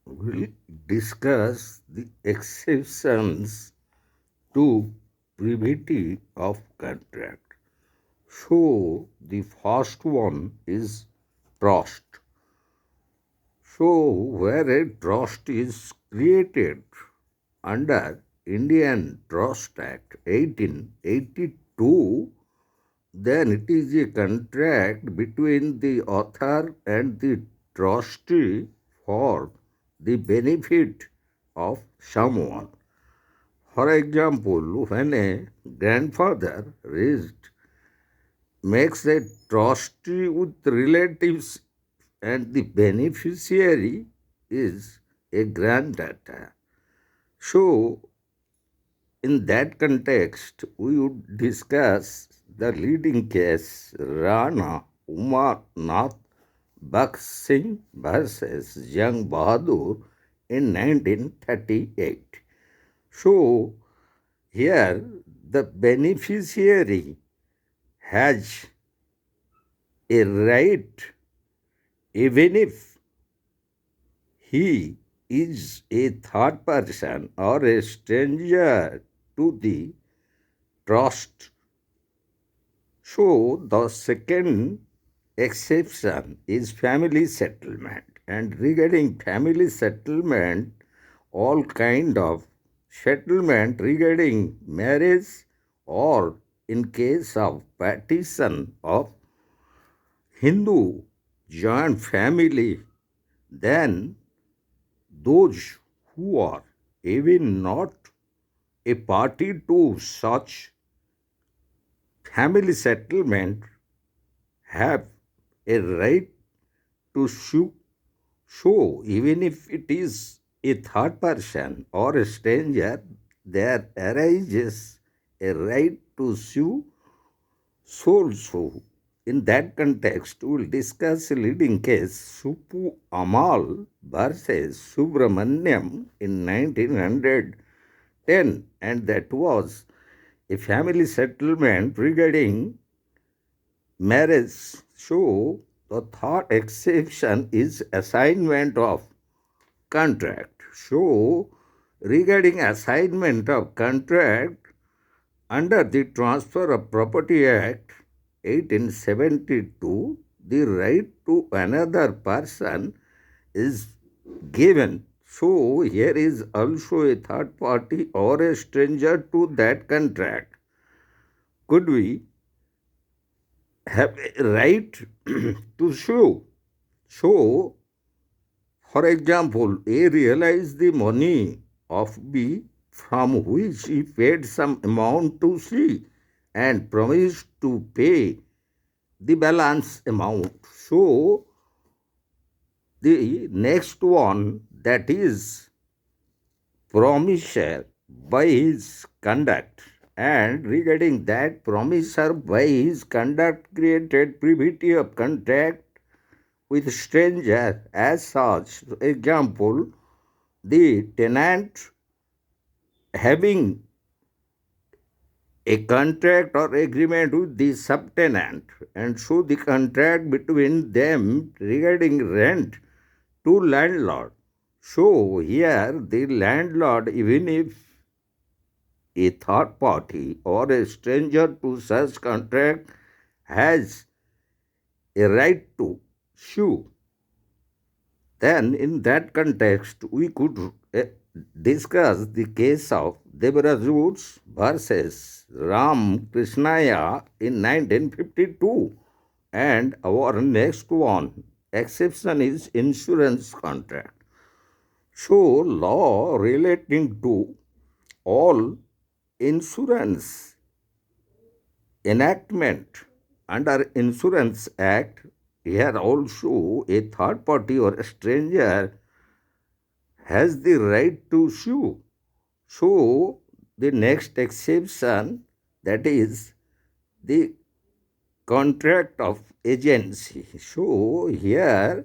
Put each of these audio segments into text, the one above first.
we'll discuss the exceptions to privity of contract. So, the first one is trust. So, where a trust is created under Indian Trust Act 1882, then it is a contract between the author and the trustee for the benefit of someone. For example, when a grandfather raised makes a trustee with relatives and the beneficiary is a granddaughter. So, in that context, we would discuss the leading case Rana Umar Nath Baksh Singh versus Jang Bahadur in 1938. So, here the beneficiary has a right even if he is a third person or a stranger to the trust. So the second exception is family settlement. And regarding family settlement, all kind of settlement regarding marriage or in case of partition of Hindu joint family, then those who are even not a party to such family settlement have a right to sue. So, even if it is a third person or a stranger, there arises a right to sue. So, in that context, we will discuss a leading case, Supu Amal versus Subramanyam in 1910, and that was a family settlement regarding marriage. So, the third exception is assignment of contract. So, regarding assignment of contract under the Transfer of Property Act 1872, the right to another person is given. So, here is also a third party or a stranger to that contract. Could we have a right to sue? So, for example, A realized the money of B from which he paid some amount to C and promised to pay the balance amount. So, the next one, that is promisor by his conduct, and regarding that promisor by his conduct created privity of contract with stranger as such. Example, the tenant having a contract or agreement with the subtenant, and so the contract between them regarding rent to landlord. So here the landlord, even if a third party or a stranger to such contract, has a right to sue. Then, in that context, we could discuss the case of Devaraj Woods versus Ram Krishnaya in 1952. And our next one exception is insurance contract. So, law relating to all insurance enactment under Insurance Act, here also a third party or a stranger has the right to sue. So, the next exception, that is the contract of agency. So, here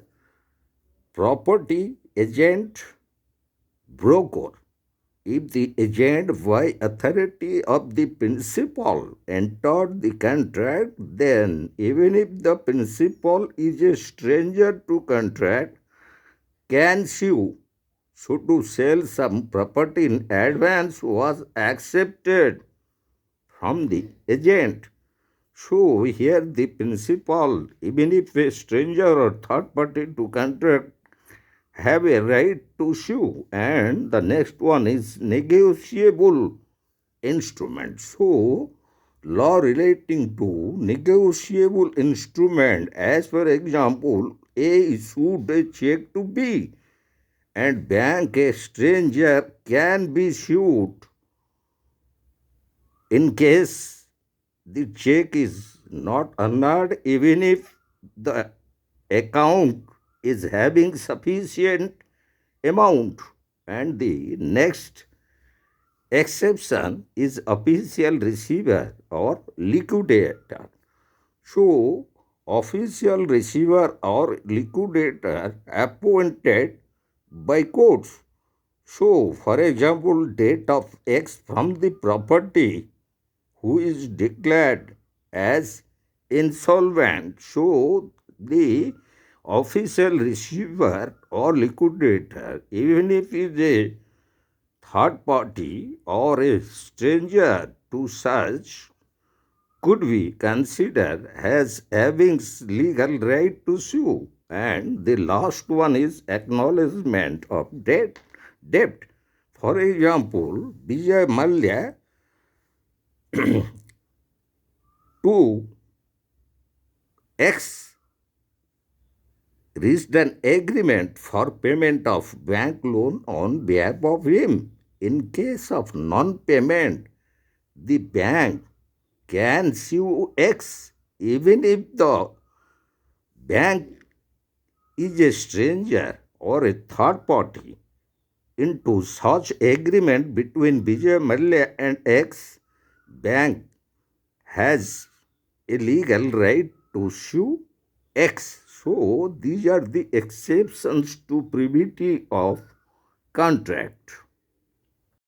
property agent broker, if the agent by authority of the principal entered the contract, then even if the principal is a stranger to contract, can sue So to sell some property in advance was accepted from the agent. So here the principal, even if a stranger or third party to contract, have a right to sue. And the next one is negotiable instrument. So law relating to negotiable instrument, as for example, A issued a check to B, and bank a stranger can be sued in case the check is not honored, even if the account is having sufficient amount. And the next exception is official receiver or liquidator. So, official receiver or liquidator appointed by courts. So, for example, date of X from the property who is declared as insolvent. So, the official receiver or liquidator, even if he is a third party or a stranger to such, could be considered as having legal right to sue. And the last one is acknowledgement of debt. For example, Vijay Mallya to X reached an agreement for payment of bank loan on behalf of him. In case of non-payment, the bank can sue X even if the bank is a stranger or a third party. Into such agreement between Vijay Mallya and X, bank has a legal right to sue X. So these are the exceptions to privity of contract.